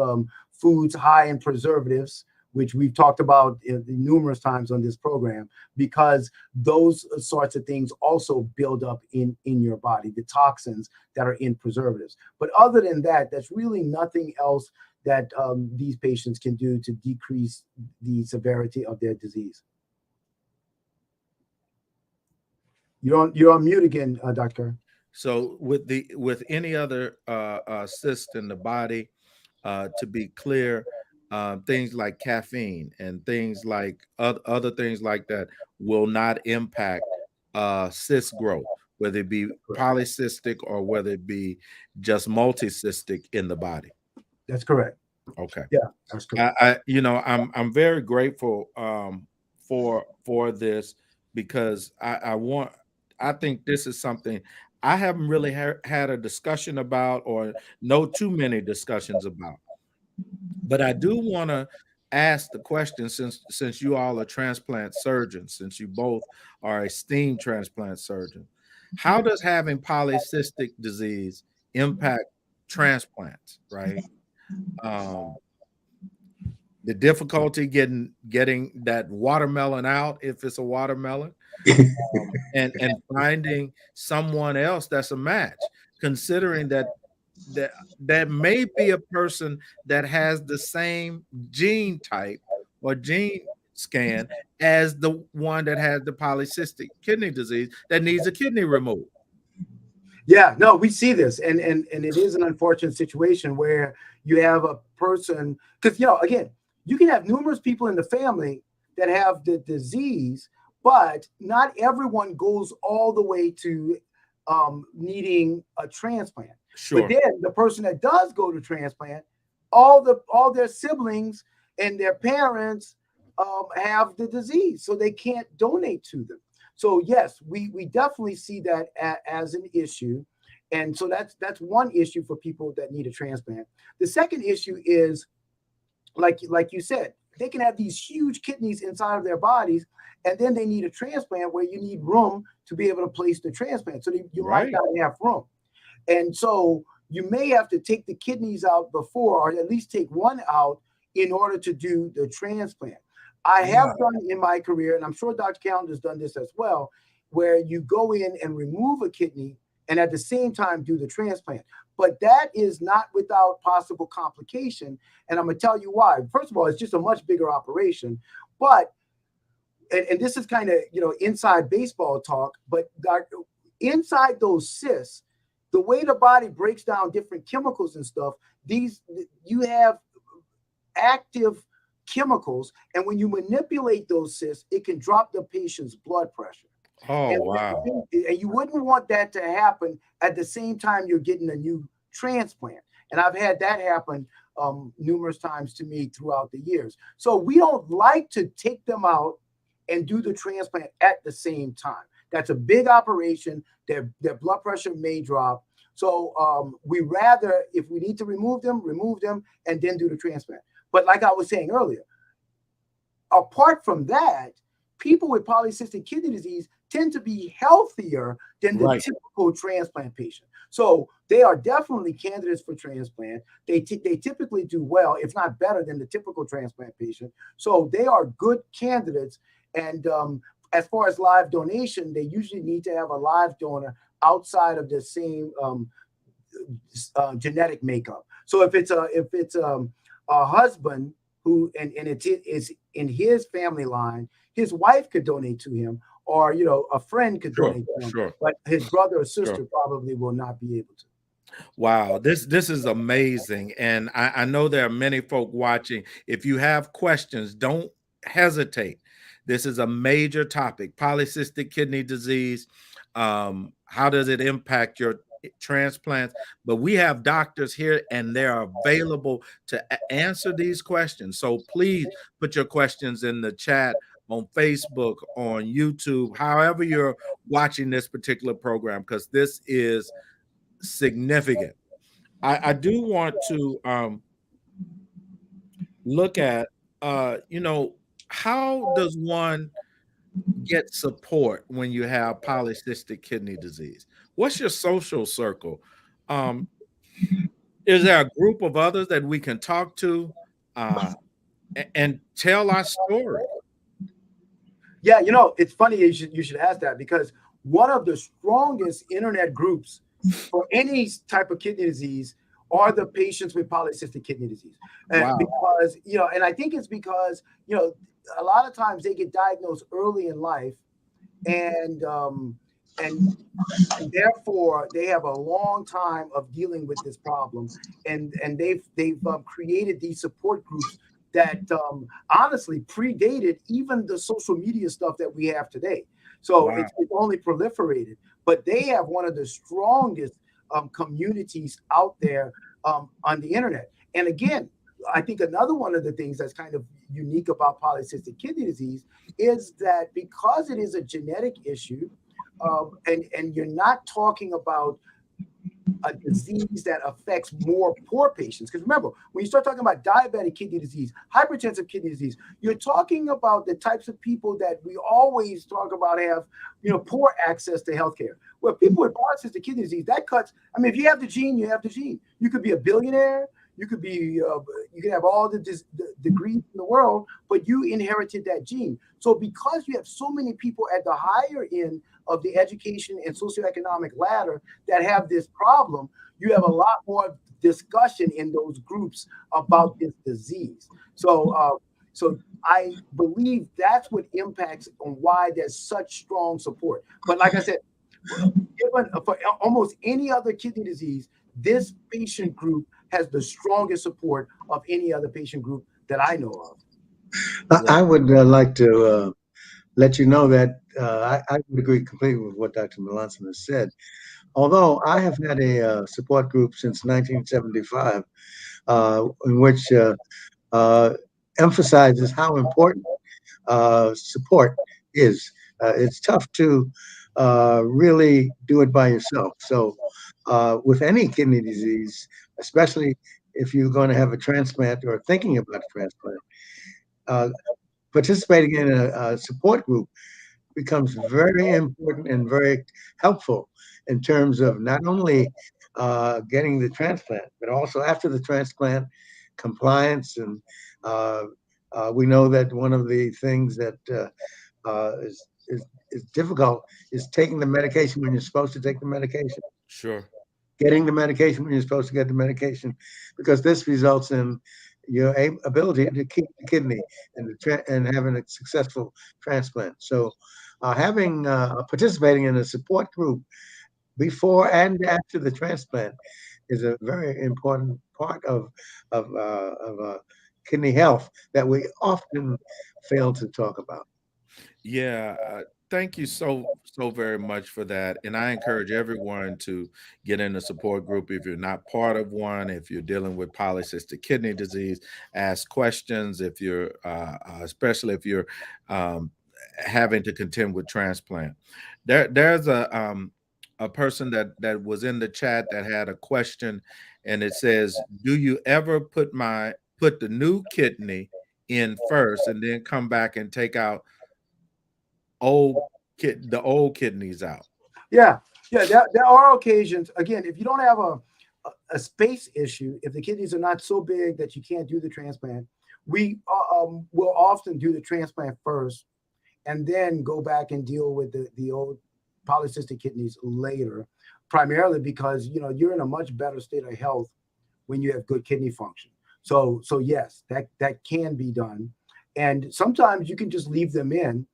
foods high in preservatives, which we've talked about numerous times on this program, because those sorts of things also build up in your body, the toxins that are in preservatives. But other than that, there's really nothing else that these patients can do to decrease the severity of their disease. You're on mute again, Dr. Kerr. So with any other cyst in the body, to be clear, things like caffeine and things like other things like that will not impact cyst growth, whether it be polycystic or whether it be just multicystic in the body. That's correct. Okay. Yeah, that's correct. I'm very grateful for this, because I think this is something I haven't really had a discussion about, or know too many discussions about. But I do want to ask the question, since you all are transplant surgeons, since you both are esteemed transplant surgeons, how does having polycystic disease impact transplants, right? The difficulty getting that watermelon out, if it's a watermelon, and finding someone else that's a match, considering that may be a person that has the same gene type or gene scan as the one that has the polycystic kidney disease that needs a kidney removed. Yeah, no, we see this, and it is an unfortunate situation where you have a person, because again, you can have numerous people in the family that have the disease, but not everyone goes all the way to needing a transplant. But Sure. then the person that does go to transplant, all their siblings and their parents have the disease, so they can't donate to them. So yes, we definitely see that as an issue, and so that's one issue for people that need a transplant. The second issue is, like you said, they can have these huge kidneys inside of their bodies, and then they need a transplant where you need room to be able to place the transplant. So you might Right. not have room, and so you may have to take the kidneys out before, or at least take one out in order to do the transplant. I have Yeah. done in my career, and I'm sure Dr. Callender's done this as well, where you go in and remove a kidney and at the same time do the transplant. But that is not without possible complication. And I'm going to tell you why. First of all, it's just a much bigger operation. But, and this is kind of, inside baseball talk, but inside those cysts, the way the body breaks down different chemicals and stuff, you have active chemicals, and when you manipulate those cysts, it can drop the patient's blood pressure. Oh, And, wow. and you wouldn't want that to happen at the same time you're getting a new transplant. And I've had that happen numerous times to me throughout the years. So we don't like to take them out and do the transplant at the same time. That's a big operation. Their blood pressure may drop. So we rather, if we need to remove them, and then do the transplant. But like I was saying earlier, apart from that, people with polycystic kidney disease tend to be healthier than the Right. typical transplant patient. So they are definitely candidates for transplant. They typically do well, if not better than the typical transplant patient. So they are good candidates. And as far as live donation, they usually need to have a live donor outside of the same genetic makeup. So if it's a husband who and it is in his family line, his wife could donate to him, or a friend could Sure. donate to him, Sure. but his brother or Sure. sister probably will not be able to. Wow, this is amazing, and I know there are many folk watching. If you have questions, don't hesitate. This is a major topic: polycystic kidney disease. How does it impact your transplants? But we have doctors here, and they're available to answer these questions. So please put your questions in the chat on Facebook, on YouTube, however you're watching this particular program, because this is significant. I do want to look at how does one get support when you have polycystic kidney disease? What's your social circle? Um, is there a group of others that we can talk to uh, and tell our story? Yeah, it's funny you should ask that, because one of the strongest internet groups for any type of kidney disease are the patients with polycystic kidney disease. Wow. Because, and I think it's because, a lot of times they get diagnosed early in life, and and and therefore they have a long time of dealing with this problem, and they've created these support groups that honestly predated even the social media stuff that we have today. So Wow. it's only proliferated, but they have one of the strongest communities out there on the internet. And again, I think another one of the things that's kind of unique about polycystic kidney disease is that because it is a genetic issue, and you're not talking about a disease that affects more poor patients. Because remember, when you start talking about diabetic kidney disease, hypertensive kidney disease, you're talking about the types of people that we always talk about have, poor access to healthcare. Well, people with polycystic kidney disease, that cuts. I mean, if you have the gene, you have the gene. You could be a billionaire. You could have all the degrees in the world, but you inherited that gene. So because you have so many people at the higher end of the education and socioeconomic ladder that have this problem, you have a lot more discussion in those groups about this disease. So I believe that's what impacts on why there's such strong support. But like I said, Given for almost any other kidney disease, this patient group has the strongest support of any other patient group that I know of. Yeah. I would like to let you know that I would agree completely with what Dr. Melanson has said. Although I have had a support group since 1975, in which uh, emphasizes how important support is. It's tough to really do it by yourself. So, with any kidney disease, especially if you're going to have a transplant or thinking about a transplant, uh, participating in a support group becomes very important and very helpful in terms of not only getting the transplant, but also after the transplant, compliance. And uh, we know that one of the things that is difficult is taking the medication when you're supposed to take the medication, Sure. getting the medication when you're supposed to get the medication, because this results in your ability to keep the kidney and having a successful transplant. So, having participating in a support group before and after the transplant is a very important part of kidney health that we often fail to talk about. Yeah, thank you so very much for that. And I encourage everyone to get in a support group if you're not part of one. If you're dealing with polycystic kidney disease, ask questions. If you're, especially if you're um, having to contend with transplant, there's a person that was in the chat that had a question, and it says, "Do you ever put the new kidney in first, and then come back and take out?" old the old kidneys out. Yeah, yeah, there are occasions. Again, if you don't have a space issue, if the kidneys are not so big that you can't do the transplant, we will often do the transplant first, and then go back and deal with the old polycystic kidneys later. Primarily because you're in a much better state of health when you have good kidney function. So yes, that can be done, and sometimes you can just leave them in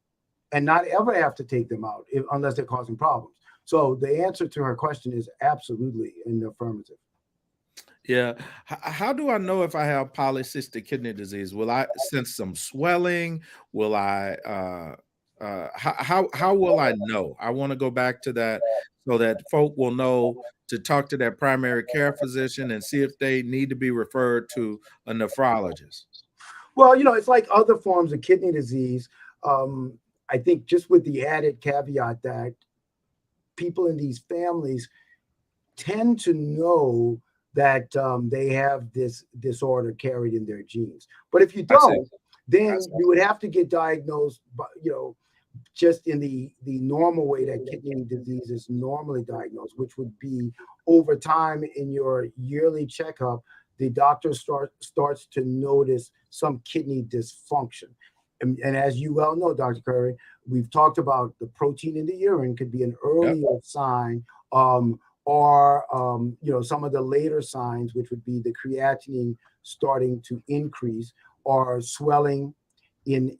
and not ever have to take them out unless they're causing problems. So the answer to her question is absolutely in the affirmative. Yeah. How do I know if I have polycystic kidney disease? Will I sense some swelling? Will I how will I know? I want to go back to that so that folk will know to talk to their primary care physician and see if they need to be referred to a nephrologist. Well, it's like other forms of kidney disease. I think just with the added caveat that people in these families tend to know that they have this disorder carried in their genes. But if you I see. don't, I then see. you would have to get diagnosed, just in the normal way that kidney disease is normally diagnosed, which would be over time in your yearly checkup, the doctor starts to notice some kidney dysfunction. And as you well know, Dr. Curry, we've talked about the protein in the urine could be an Yep. earlier sign, or some of the later signs, which would be the creatinine starting to increase, or swelling in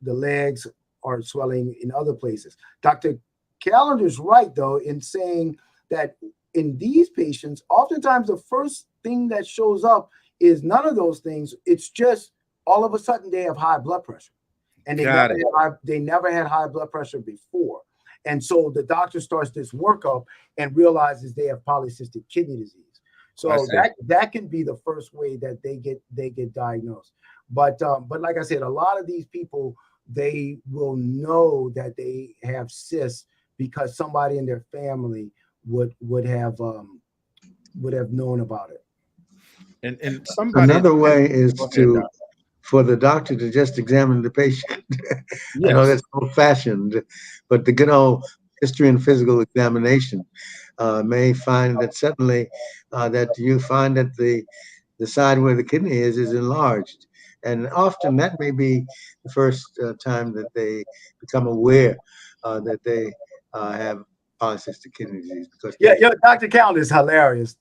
the legs, or swelling in other places. Dr. Calendar's right, though, in saying that in these patients, oftentimes the first thing that shows up is none of those things. It's just all of a sudden they have high blood pressure, and Got it. they never had high blood pressure before. And so the doctor starts this workup and realizes they have polycystic kidney disease. I So see. that can be the first way that they get diagnosed. But like I said, a lot of these people, they will know that they have cysts because somebody in their family would have known about it. And somebody in Another the chat, way is go ahead, to Doc. for the doctor to just examine the patient. I know Yes. that's old fashioned, but the good old history and physical examination may find that suddenly that you find that the side where the kidney is enlarged. And often that may be the first time that they become aware that they have polycystic kidney disease because Yeah, Dr. Callan is hilarious.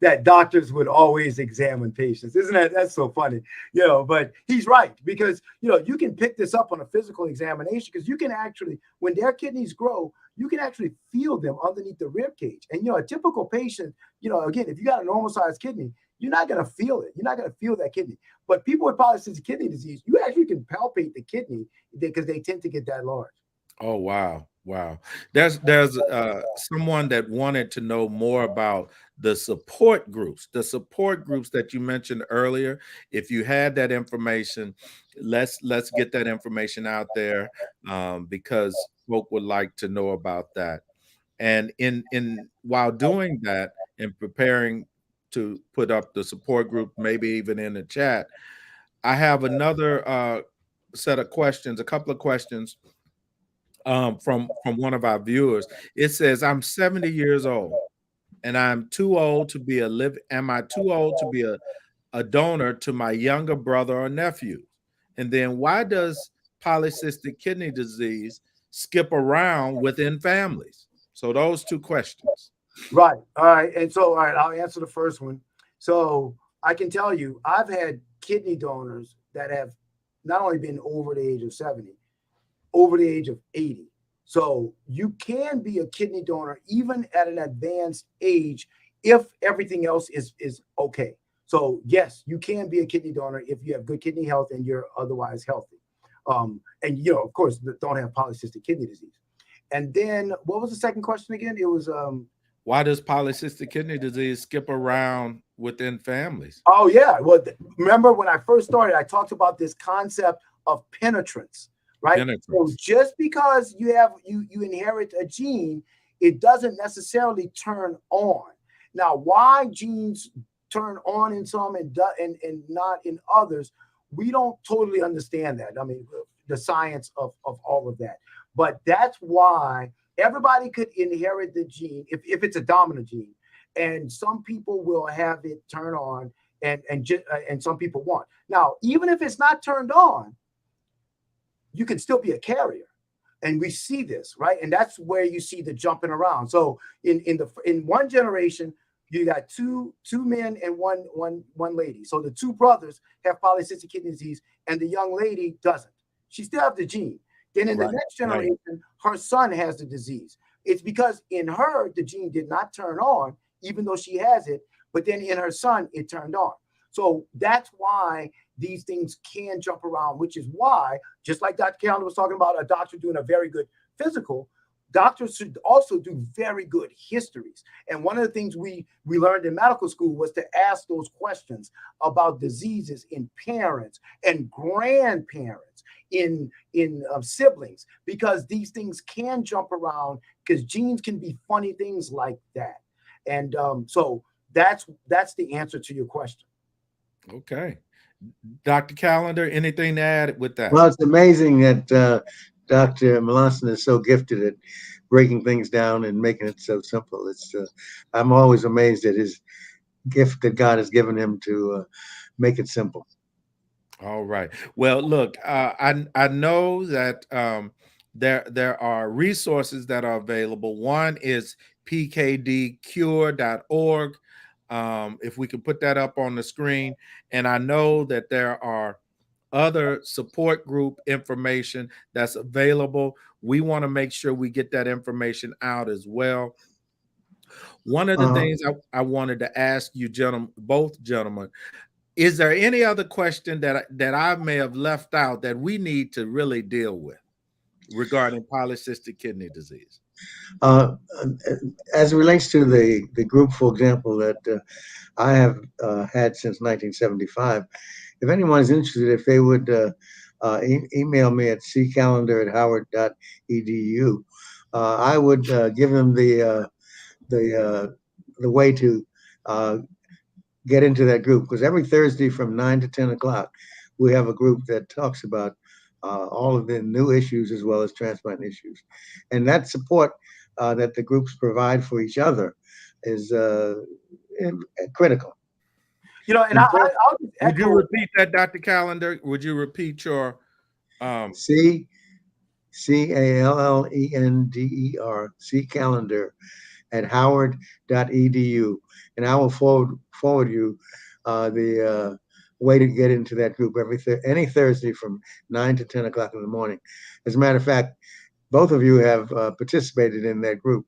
That doctors would always examine patients. Isn't that's so funny? But he's right, because you can pick this up on a physical examination, because you can actually, when their kidneys grow, you can actually feel them underneath the rib cage. And a typical patient, again, if you got a normal sized kidney, you're not going to feel it. You're not going to feel that kidney. But people with polycystic kidney disease, you actually can palpate the kidney because they tend to get that large. Oh, wow. Wow. There's someone that wanted to know more about the support groups that you mentioned earlier. If you had that information, let's get that information out there, because folk would like to know about that. And in while doing that and preparing to put up the support group, maybe even in the chat, I have another set of questions, a couple of questions from one of our viewers. It says, I'm 70 years old and I'm too old to be am I too old to be a donor to my younger brother or nephew? And then why does polycystic kidney disease skip around within families? So those two questions. Right. All right. And so, all right, I'll answer the first one. So I can tell you, I've had kidney donors that have not only been over the age of 70, over the age of 80. So you can be a kidney donor even at an advanced age if everything else is okay. So yes, you can be a kidney donor if you have good kidney health and you're otherwise healthy. And of course, don't have polycystic kidney disease. And then what was the second question again? It was why does polycystic kidney disease skip around within families? Oh yeah. Well, remember when I first started, I talked about this concept of penetrance. Right. Penetrance. So just because you inherit a gene, it doesn't necessarily turn on. Now, why genes turn on in some and not in others, we don't totally understand that. I mean, the science of all of that. But that's why everybody could inherit the gene if it's a dominant gene, and some people will have it turn on and some people won't. Now, even if it's not turned on, you can still be a carrier. And we see this, right? And that's where you see the jumping around. So in one generation, you got two men and one lady. So the two brothers have polycystic kidney disease, and the young lady doesn't. She still has the gene. Then in the next generation, her son has the disease. It's because in her, the gene did not turn on, even though she has it, but then in her son, it turned on. So that's why these things can jump around, which is why, just like Dr. Callan was talking about, a doctor doing a very good physical, doctors should also do very good histories. And one of the things we learned in medical school was to ask those questions about diseases in parents and grandparents, in siblings, because these things can jump around, because genes can be funny things like that. And so that's the answer to your question. Okay. Dr. Callender, anything to add with that? Well, it's amazing that Dr. Melanson is so gifted at breaking things down and making it so simple. I'm always amazed at his gift that God has given him to make it simple. All right. Well, look, I know that there are resources that are available. One is pkdcure.org. If we can put that up on the screen. And I know that there are other support group information that's available. We want to make sure we get that information out as well. One of the things I wanted to ask you, both gentlemen, is there any other question that I may have left out that we need to really deal with regarding polycystic kidney disease? As it relates to the group, for example, that I have had since 1975, if anyone is interested, if they would email me at ccalendar@howard.edu, I would give them the way to get into that group, because every Thursday from 9 to 10 o'clock, we have a group that talks about all of the new issues as well as transplant issues. And that support that the groups provide for each other is critical. And I'll would you repeat that, Dr. Callender? Would you repeat your CALLENDER, C calendar at howard.edu. And I will forward you the way to get into that group any Thursday from 9 to 10 o'clock in the morning. As a matter of fact, both of you have participated in that group.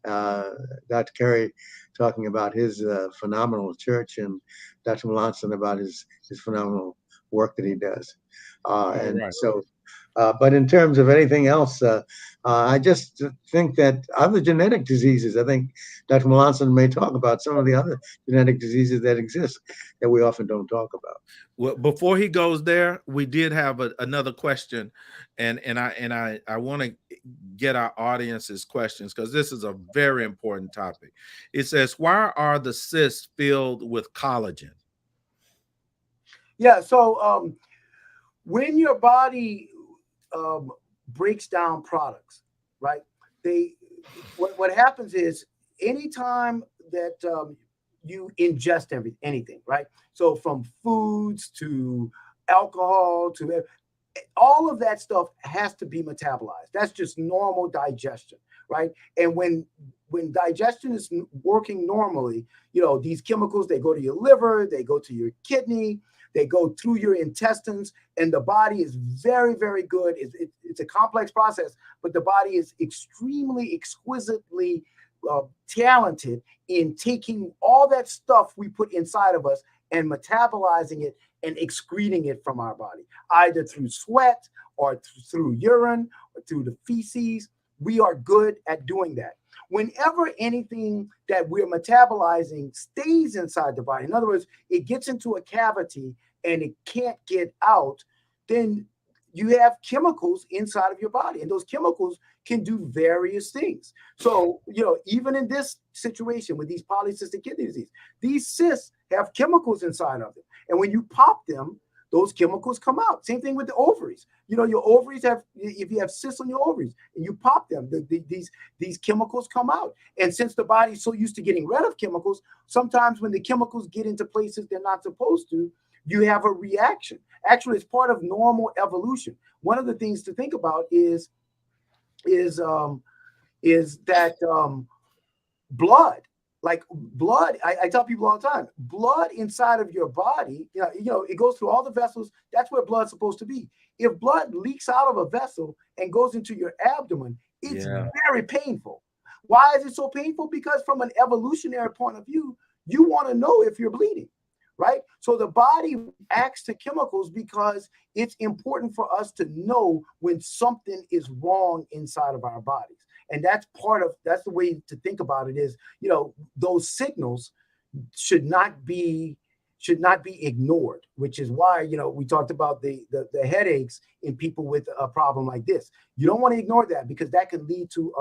Dr. Kerry talking about his phenomenal church, and Dr. Melanson about his phenomenal work that he does. And right. so, but in terms of anything else, I just think that other genetic diseases, I think Dr. Melanson may talk about some of the other genetic diseases that exist that we often don't talk about. Well, before he goes there, we did have another question, and I want to get our audience's questions because this is a very important topic. It says, "Why are the cysts filled with collagen?" Yeah. So when your body breaks down products, right? What happens is anytime that you ingest anything, right? So from foods to alcohol to all of that stuff has to be metabolized. That's just normal digestion, right? And when digestion is working normally, these chemicals, they go to your liver, they go to your kidney, they go through your intestines, and the body is very, very good. It's a complex process, but the body is extremely, exquisitely talented in taking all that stuff we put inside of us and metabolizing it and excreting it from our body, either through sweat or through urine or through the feces. We are good at doing that. Whenever anything that we're metabolizing stays inside the body, in other words, it gets into a cavity and it can't get out, then you have chemicals inside of your body, and those chemicals can do various things. So, even in this situation with these polycystic kidney disease, these cysts have chemicals inside of them. And when you pop them, those chemicals come out. Same thing with the ovaries. Your ovaries if you have cysts on your ovaries and you pop them, these chemicals come out. And since the body's so used to getting rid of chemicals, sometimes when the chemicals get into places they're not supposed to, you have a reaction. Actually, it's part of normal evolution. One of the things to think about is that blood. Like blood, I tell people all the time, blood inside of your body, it goes through all the vessels. That's where blood's supposed to be. If blood leaks out of a vessel and goes into your abdomen, it's very painful. Why is it so painful? Because from an evolutionary point of view, you want to know if you're bleeding, right? So the body acts to chemicals because it's important for us to know when something is wrong inside of our bodies. And that's the way to think about it is, those signals should not be ignored, which is why, we talked about the headaches in people with a problem like this. You don't want to ignore that because that can lead to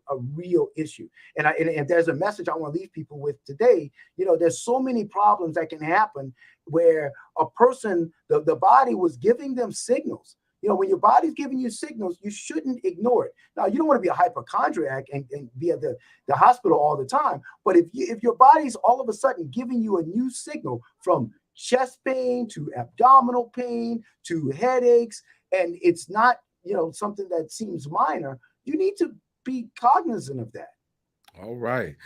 a real issue. And if there's a message I want to leave people with today, there's so many problems that can happen where a person, the body was giving them signals. When your body's giving you signals, you shouldn't ignore it. Now, you don't want to be a hypochondriac and be at the hospital all the time. But if your body's all of a sudden giving you a new signal from chest pain to abdominal pain to headaches, and it's not, something that seems minor, you need to be cognizant of that. All right.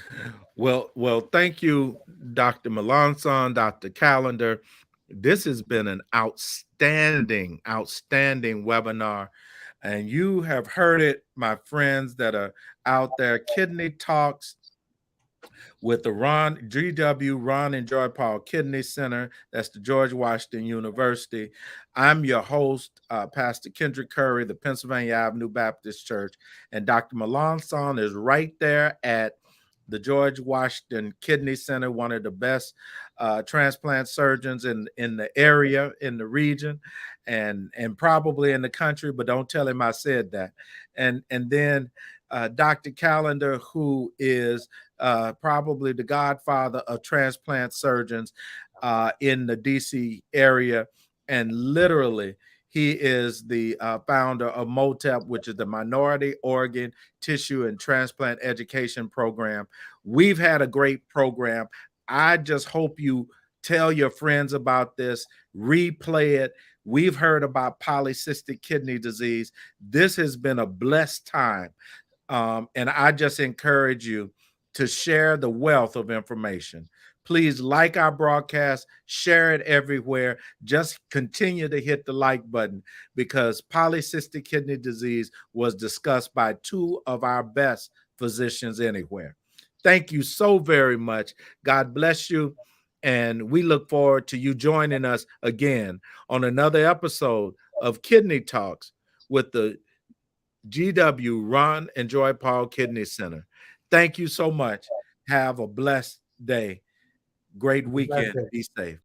Well, thank you, Dr. Melanson, Dr. Callender. This has been an outstanding webinar. And you have heard it, my friends that are out there. Kidney Talks with the Ron and Joy Paul Kidney Center. That's the George Washington University. I'm your host, Pastor Kendrick Curry, the Pennsylvania Avenue Baptist Church. And Dr. Melanson is right there at the George Washington Kidney Center, one of the best transplant surgeons in the area, in the region, and probably in the country, but don't tell him I said that. And then Dr. Callender, who is probably the godfather of transplant surgeons in the DC area, and literally he is the founder of MOTEP, which is the Minority Organ Tissue and Transplant Education Program. We've had a great program. I just hope you Tell your friends about this, replay it. We've heard about polycystic kidney disease. This has been a blessed time. And I just encourage you to share the wealth of information. Please like our broadcast, share it everywhere. Just continue to hit the like button, because polycystic kidney disease was discussed by two of our best physicians anywhere. Thank you so very much. God bless you. And we look forward to you joining us again on another episode of Kidney Talks with the GW Ron and Joy Paul Kidney Center. Thank you so much. Have a blessed day. Great weekend. Be safe.